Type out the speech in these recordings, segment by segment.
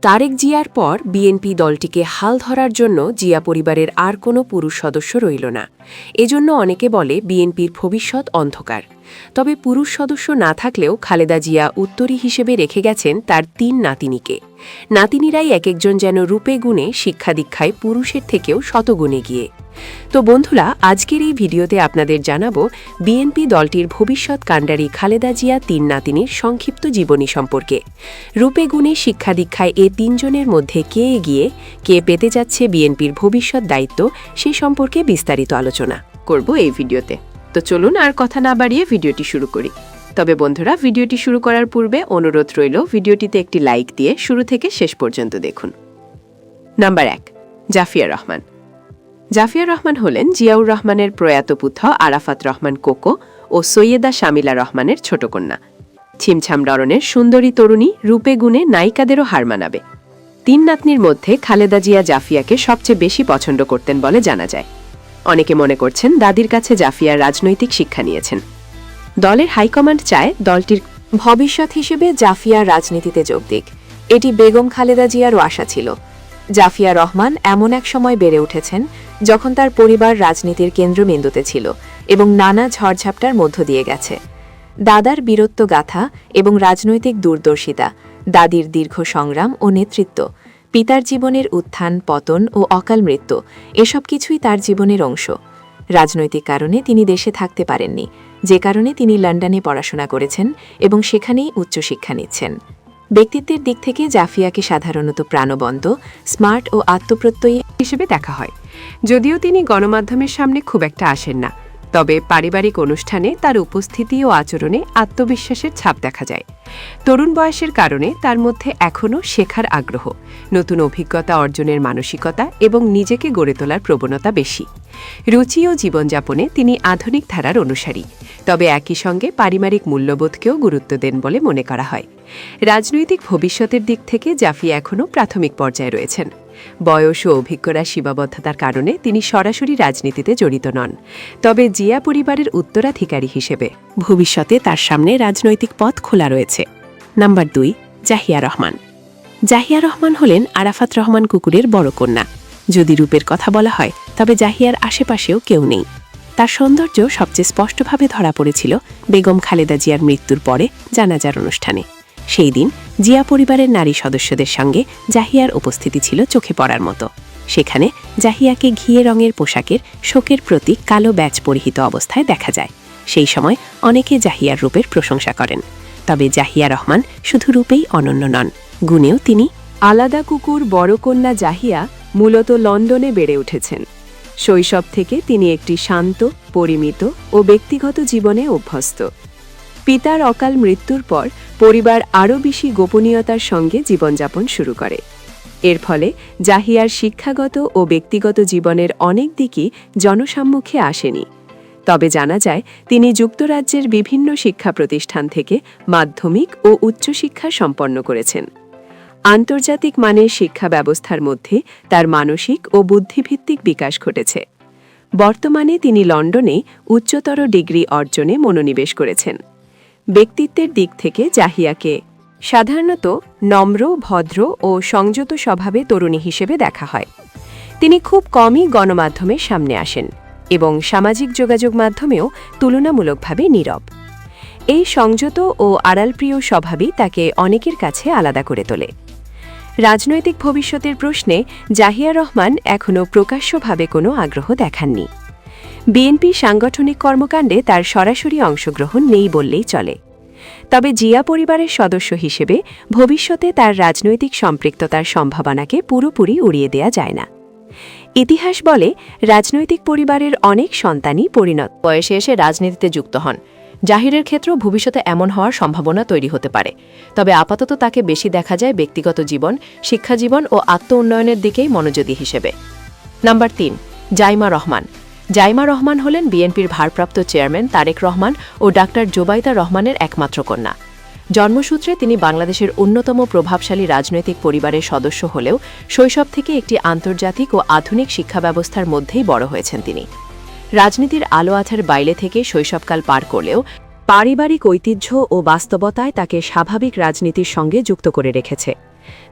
তারেক জিয়ার পর বিএনপি দলটিকে হাল ধরার জন্য জিয়া পরিবারের আর কোনো পুরুষ সদস্য রইল না। এজন্য অনেকে বলে বিএনপির ভবিষ্যৎ অন্ধকার। তবে পুরুষ সদস্য না থাকলেও খালেদা জিয়া উত্তরী হিসেবে রেখে গেছেন তার ৩ নাতিনিকে। নাতিনিরাই এক একজন যেন রূপে গুণে শিক্ষা দীক্ষায় পুরুষের থেকেও শতগুণে গিয়ে। তো বন্ধুরা, আজকের এই ভিডিওতে আপনাদের জানাবো বিএনপি দলটির ভবিষ্যৎ কাণ্ডারি খালেদা জিয়া ৩ নাতিনির সংক্ষিপ্ত জীবনী সম্পর্কে। রূপে গুণে শিক্ষা দীক্ষায় এ ৩ জনের মধ্যে কে এগিয়ে, কে পেতে যাচ্ছে বিএনপির ভবিষ্যৎ দায়িত্ব, সে সম্পর্কে বিস্তারিত আলোচনা করব এই ভিডিওতে। তো চলুন আর কথা না বাড়িয়ে ভিডিওটি শুরু করি। তবে বন্ধুরা, ভিডিওটি শুরু করার পূর্বে অনুরোধ রইল ভিডিওটিতে একটি লাইক দিয়ে শুরু থেকে শেষ পর্যন্ত দেখুন। নাম্বার ১, জাফিয়া রহমান। জাফিয়া রহমান হলেন জিয়াউর রহমানের প্রয়াত পুত্র আরাফাত রহমান কোকো ও সৈয়দা শামিলা রহমানের ছোট কন্যা। ছিমছাম ররণের সুন্দরী তরুণী, রূপে গুণে নায়িকাদেরও হার মানাবে। ৩ নাতনির মধ্যে খালেদা জিয়া জাফিয়াকে সবচেয়ে বেশি পছন্দ করতেন বলে জানা যায়। অনেকে মনে করছেন দাদির কাছে জাফিয়া রাজনৈতিক শিক্ষা নিয়েছেন। দলের হাইকমান্ড চায় দলটির ভবিষ্যৎ হিসেবে জাফিয়া রাজনীতিতে যোগ দিক। এটি বেগম খালেদা জিয়ারও আশা ছিল। জাফিয়া রহমান এমন এক সময় বেড়ে উঠেছেন যখন তার পরিবার রাজনীতির কেন্দ্রবিন্দুতে ছিল এবং নানা ঝড়ঝাপটার মধ্য দিয়ে গেছে। দাদার বীরত্ব গাথা এবং রাজনৈতিক দূরদর্শিতা, দাদির দীর্ঘ সংগ্রাম ও নেতৃত্ব, পিতার জীবনের উত্থান পতন ও অকাল মৃত্যু, এসব কিছুই তার জীবনের অংশ। রাজনৈতিক কারণে তিনি দেশে থাকতে পারেননি, যে কারণে তিনি লন্ডনে পড়াশোনা করেছেন এবং সেখানেই উচ্চশিক্ষা নিচ্ছেন। ব্যক্তিত্বের দিক থেকে জাফিয়াকে সাধারণত প্রাণবন্ত, স্মার্ট ও আত্মপ্রত্যয়ী হিসেবে দেখা হয়। যদিও তিনি গণমাধ্যমের সামনে খুব একটা আসেন না, তবে পারিবারিক অনুষ্ঠানে তার উপস্থিতি ও আচরণে আত্মবিশ্বাসের ছাপ দেখা যায়। তরুণ বয়সের কারণে তার মধ্যে এখনও শেখার আগ্রহ, নতুন অভিজ্ঞতা অর্জনের মানসিকতা এবং নিজেকে গড়ে তোলার প্রবণতা বেশি। রুচি ও জীবনযাপনে তিনি আধুনিক ধারার অনুসারী, তবে একই সঙ্গে পারিবারিক মূল্যবোধকেও গুরুত্ব দেন বলে মনে করা হয়। রাজনৈতিক ভবিষ্যতের দিক থেকে জাফিয়া এখনও প্রাথমিক পর্যায়ে রয়েছেন। বয়স ও অভিজ্ঞতার সীমাবদ্ধতার কারণে তিনি সরাসরি রাজনীতিতে জড়িত নন, তবে জিয়া পরিবারের উত্তরাধিকারী হিসেবে ভবিষ্যতে তার সামনে রাজনৈতিক পথ খোলা রয়েছে। নাম্বার ২, জাহিয়া রহমান। জাহিয়া রহমান হলেন আরাফাত রহমান কুকুরের বড় কন্যা। যদি রূপের কথা বলা হয়, তবে জাহিয়ার আশেপাশেও কেউ নেই। তার সৌন্দর্য সবচেয়ে স্পষ্টভাবে ধরা পড়েছিল বেগম খালেদা জিয়ার মৃত্যুর পরে জানাজার অনুষ্ঠানে। সেই দিন জিয়া পরিবারের নারী সদস্যদের সঙ্গে জাহিয়ার উপস্থিতি ছিল চোখে পড়ার মতো। সেখানে জাহিয়াকে ঘিয়ে রঙের পোশাকের শোকের প্রতীক কালো ব্যাজ পরিহিত অবস্থায় দেখা যায়। সেই সময় অনেকে জাহিয়ার রূপের প্রশংসা করেন। তবে জাহিয়া রহমান শুধু রূপেই অনন্য নন, গুণেও তিনি আলাদা। কুকুর বড় কন্যা জাহিয়া মূলত লন্ডনে বেড়ে উঠেছেন। শৈশব থেকে তিনি একটি শান্ত, পরিমিত ও ব্যক্তিগত জীবনে অভ্যস্ত। পিতার অকাল মৃত্যুর পর পরিবার আরও বেশি গোপনীয়তার সঙ্গে জীবনযাপন শুরু করে। এর ফলে জাহিয়ার শিক্ষাগত ও ব্যক্তিগত জীবনের অনেক দিকই জনসম্মুখে আসেনি। তবে জানা যায় তিনি যুক্তরাজ্যের বিভিন্ন শিক্ষা প্রতিষ্ঠান থেকে মাধ্যমিক ও উচ্চশিক্ষা সম্পন্ন করেছেন। আন্তর্জাতিক মানের শিক্ষা ব্যবস্থার মধ্যে তার মানসিক ও বুদ্ধিভিত্তিক বিকাশ ঘটেছে। বর্তমানে তিনি লন্ডনে উচ্চতর ডিগ্রি অর্জনে মনোনিবেশ করেছেন। ব্যক্তিত্বের দিক থেকে জাহিয়াকে সাধারণত নম্র, ভদ্র ও সংযত স্বভাবে তরুণী হিসেবে দেখা হয়। তিনি খুব কমই গণমাধ্যমের সামনে আসেন এবং সামাজিক যোগাযোগ মাধ্যমেও তুলনামূলকভাবে নীরব। এই সংযত ও আড়ালপ্রিয় স্বভাবই তাকে অনেকের কাছে আলাদা করে তোলে। রাজনৈতিক ভবিষ্যতের প্রশ্নে জাহিয়া রহমান এখনও প্রকাশ্যভাবে কোনো আগ্রহ দেখাননি। বিএনপি সাংগঠনিক কর্মকাণ্ডে তার সরাসরি অংশগ্রহণ নেই বললেই চলে। তবে জিয়া পরিবারের সদস্য হিসেবে ভবিষ্যতে তার রাজনৈতিক সম্পৃক্ততার সম্ভাবনাকে পুরোপুরি উড়িয়ে দেয়া যায় না। ইতিহাস বলে রাজনৈতিক পরিবারের অনেক সন্তানই পরিণত বয়সে এসে রাজনীতিতে যুক্ত হন। জাহিরের ক্ষেত্রেও ভবিষ্যতে এমন হওয়ার সম্ভাবনা তৈরি হতে পারে, তবে আপাতত তাকে বেশি দেখা যায় ব্যক্তিগত জীবন, শিক্ষাজীবন ও আত্ম উন্নয়নের দিকেই মনোযোগী হিসেবে। নাম্বার ৩, জাইমা রহমান। জাইমা রহমান হলেন বিএনপির ভারপ্রাপ্ত চেয়ারম্যান তারেক রহমান ও ডাক্তার জোবাইদা রহমানের একমাত্র কন্যা। জন্মসূত্রে তিনি বাংলাদেশের অন্যতম প্রভাবশালী রাজনৈতিক পরিবারের সদস্য হলেও শৈশব থেকে একটি আন্তর্জাতিক ও আধুনিক শিক্ষা ব্যবস্থার মধ্যেই বড় হয়েছেন তিনি। রাজনীতির আলো আঁধার বাইরে থেকে শৈশবকাল পার করলেও পারিবারিক ঐতিহ্য ও বাস্তবতায় তাকে স্বাভাবিক রাজনীতির সঙ্গে যুক্ত করে রেখেছে।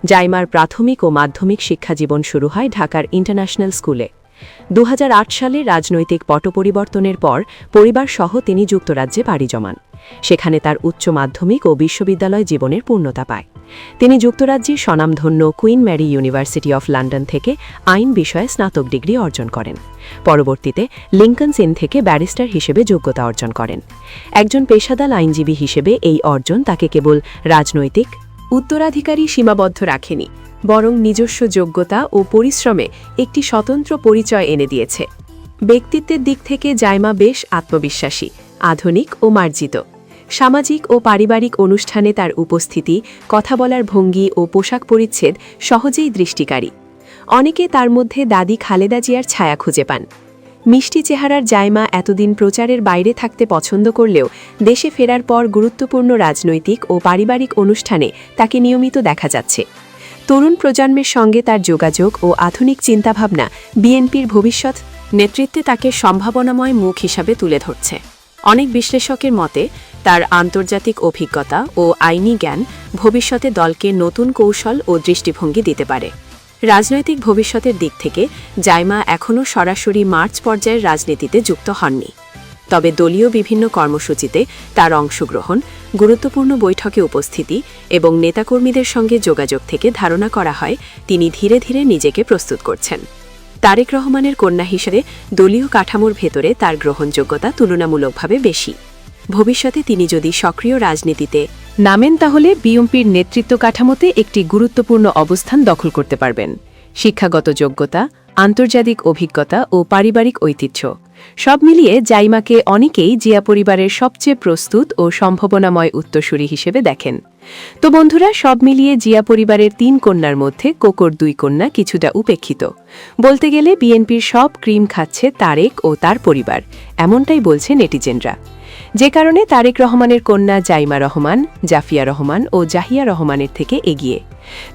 জাইমার প্রাথমিক ও মাধ্যমিক শিক্ষাজীবন শুরু হয় ঢাকার ইন্টারন্যাশনাল স্কুলে। ২০০৮ সালে রাজনৈতিক পট পরিবর্তনের পর পরিবারসহ তিনি যুক্তরাজ্যে পাড়ি জমান। সেখানে তার উচ্চ মাধ্যমিক ও বিশ্ববিদ্যালয় জীবনের পূর্ণতা পায়। তিনি যুক্তরাজ্যের স্বনামধন্য Queen Mary University of London থেকে আইন বিষয়ে স্নাতক ডিগ্রি অর্জন করেন। পরবর্তীতে লিঙ্কনস ইন থেকে ব্যারিস্টার হিসেবে যোগ্যতা অর্জন করেন। একজন পেশাদার আইনজীবী হিসেবে এই অর্জন তাকে কেবল রাজনৈতিক উত্তরাধিকারী সীমাবদ্ধ রাখেনি, বরং নিজস্ব যোগ্যতা ও পরিশ্রমে একটি স্বতন্ত্র পরিচয় এনে দিয়েছে। ব্যক্তিত্বের দিক থেকে জাইমা বেশ আত্মবিশ্বাসী, আধুনিক ও মার্জিত। সামাজিক ও পারিবারিক অনুষ্ঠানে তার উপস্থিতি, কথা বলার ভঙ্গি ও পোশাক পরিচ্ছদ সহজেই দৃষ্টিকারী। অনেকে তার মধ্যে দাদি খালেদা জিয়ার ছায়া খুঁজে পান। মিষ্টি চেহারার জাইমা এতদিন প্রচারের বাইরে থাকতে পছন্দ করলেও দেশে ফেরার পর গুরুত্বপূর্ণ রাজনৈতিক ও পারিবারিক অনুষ্ঠানে তাকে নিয়মিত দেখা যাচ্ছে। তরুণ প্রজন্মের সঙ্গে তার যোগাযোগ ও আধুনিক চিন্তাভাবনা বিএনপির ভবিষ্যৎ নেতৃত্বে তাকে সম্ভাবনাময় মুখ হিসাবে তুলে ধরছে। অনেক বিশ্লেষকের মতে তার আন্তর্জাতিক অভিজ্ঞতা ও আইনি জ্ঞান ভবিষ্যতে দলকে নতুন কৌশল ও দৃষ্টিভঙ্গি দিতে পারে। রাজনৈতিক ভবিষ্যতের দিক থেকে জাইমা এখনও সরাসরি মার্চ পর্যায়ের রাজনীতিতে যুক্ত হননি। তবে দলীয় বিভিন্ন কর্মসূচিতে তার অংশগ্রহণ, গুরুত্বপূর্ণ বৈঠকে উপস্থিতি এবং নেতাকর্মীদের সঙ্গে যোগাযোগ থেকে ধারণা করা হয় তিনি ধীরে ধীরে নিজেকে প্রস্তুত করছেন। তারেক রহমানের কন্যা হিসেবে দলীয় কাঠামোর ভেতরে তার গ্রহণযোগ্যতা তুলনামূলকভাবে বেশি। ভবিষ্যতে তিনি যদি সক্রিয় রাজনীতিতে নামেন তাহলে বিএনপির নেতৃত্ব কাঠামোতে একটি গুরুত্বপূর্ণ অবস্থান দখল করতে পারবেন। শিক্ষাগত যোগ্যতা, আন্তর্জাতিক অভিজ্ঞতা ও পারিবারিক ঐতিহ্য সব মিলিয়ে জাইমাকে অনেকেই জিয়া পরিবারের সবচেয়ে প্রস্তুত ও সম্ভাবনাময় উত্তরসূরি হিসেবে দেখেন। তো বন্ধুরা, সব মিলিয়ে জিয়া পরিবারের ৩ কন্যার মধ্যে কোকর ২ কন্যা কিছুটা উপেক্ষিত। বলতে গেলে বিএনপির সব ক্রিম খাচ্ছে তারেক ও তার পরিবার, এমনটাই বলছে নেটিজেনরা। যে কারণে তারেক রহমানের কন্যা জাইমা রহমান, জাফিয়া রহমান ও জাহিয়া রহমানের থেকে এগিয়ে।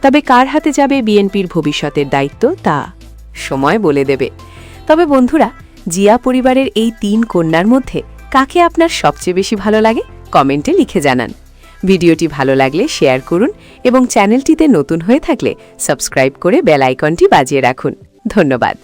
তবে কার হাতে যাবে বিএনপির ভবিষ্যতের দায়িত্ব তা সময় বলে দেবে। তবে বন্ধুরা, জিয়া পরিবারের এই ৩ কন্যার মধ্যে কাকে আপনার সবচেয়ে বেশি ভালো লাগে কমেন্টে লিখে জানান। ভিডিওটি ভালো লাগলে শেয়ার করুন এবং চ্যানেলটিতে নতুন হয়ে থাকলে সাবস্ক্রাইব করে বেল আইকনটি বাজিয়ে রাখুন। ধন্যবাদ।